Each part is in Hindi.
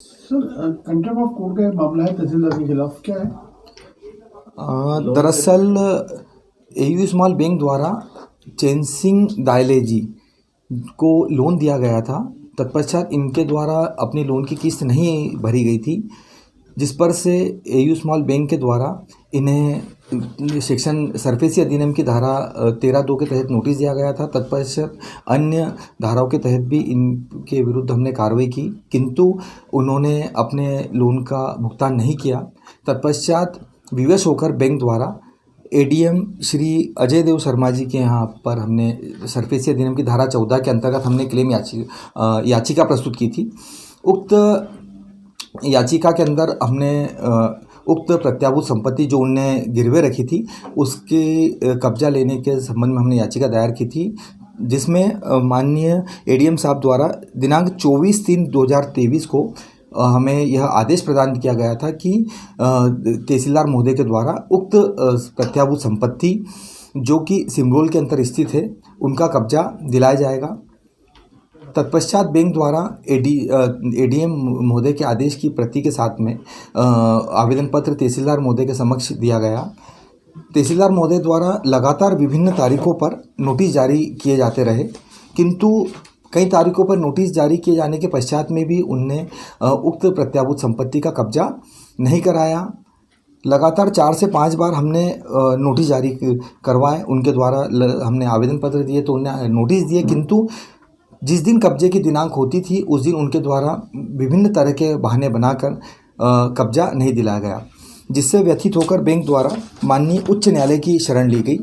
सर, कंटेम्प्ट ऑफ कोर्ट का एक मामला है तहसीलदार के खिलाफ, क्या है? दरअसल एयू स्मॉल बैंक द्वारा चैन सिंह दायले जी को लोन दिया गया था। तत्पश्चात इनके द्वारा अपनी लोन की किस्त नहीं भरी गई थी, जिस पर से एयू स्मॉल बैंक के द्वारा इन्हें सेक्शन सरफेसी अधिनियम की धारा 13(2) के तहत नोटिस दिया गया था। तत्पश्चात अन्य धाराओं के तहत भी इनके विरुद्ध हमने कार्रवाई की, किंतु उन्होंने अपने लोन का भुगतान नहीं किया। तत्पश्चात विवश होकर बैंक द्वारा एडीएम श्री अजय देव शर्मा जी के यहाँ पर हमने सरफेसी अधिनियम की धारा 14 के अंतर्गत हमने क्लेम याचिका प्रस्तुत की थी। उक्त याचिका के अंदर हमने उक्त प्रत्याभूत संपत्ति जो उनने गिरवे रखी थी उसके कब्जा लेने के संबंध में हमने याचिका दायर की थी, जिसमें माननीय एडीएम साहब द्वारा दिनांक 24/3/2023 को हमें यह आदेश प्रदान किया गया था कि तहसीलदार महोदय के द्वारा उक्त प्रत्याभूत संपत्ति जो कि सिमरोल के अंतर स्थित है उनका कब्जा दिलाया जाएगा। तत्पश्चात बैंक द्वारा एडीएम महोदय के आदेश की प्रति के साथ में आवेदन पत्र तहसीलदार महोदय के समक्ष दिया गया। तहसीलदार महोदय द्वारा लगातार विभिन्न तारीखों पर नोटिस जारी किए जाते रहे, किंतु कई तारीखों पर नोटिस जारी किए जाने के पश्चात में भी उनने उक्त प्रत्याभूत संपत्ति का कब्जा नहीं कराया। लगातार 4 से 5 बार हमने नोटिस जारी करवाए, उनके द्वारा हमने आवेदन पत्र दिए तो उन्हें नोटिस दिए, किंतु जिस दिन कब्जे की दिनांक होती थी उस दिन उनके द्वारा विभिन्न तरह के बहाने बनाकर कब्जा नहीं दिलाया गया, जिससे व्यथित होकर बैंक द्वारा माननीय उच्च न्यायालय की शरण ली गई।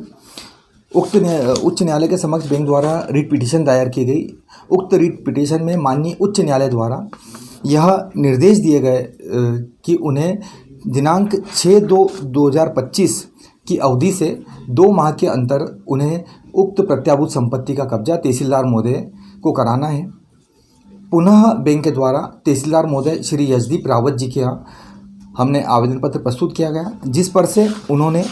उक्त उच्च न्यायालय के समक्ष बैंक द्वारा रिट पिटीशन दायर की गई। उक्त रिट पिटीशन में माननीय उच्च न्यायालय द्वारा यह निर्देश दिए गए कि उन्हें दिनांक 6/2/2025 की अवधि से 2 माह के अंतर उन्हें उक्त प्रत्याभूत संपत्ति का कब्जा तहसीलदार महोदय को कराना है। पुनः बैंक के द्वारा तहसीलदार महोदय श्री यशदीप रावत जी के यहाँ हमने आवेदन पत्र प्रस्तुत किया गया, जिस पर से उन्होंने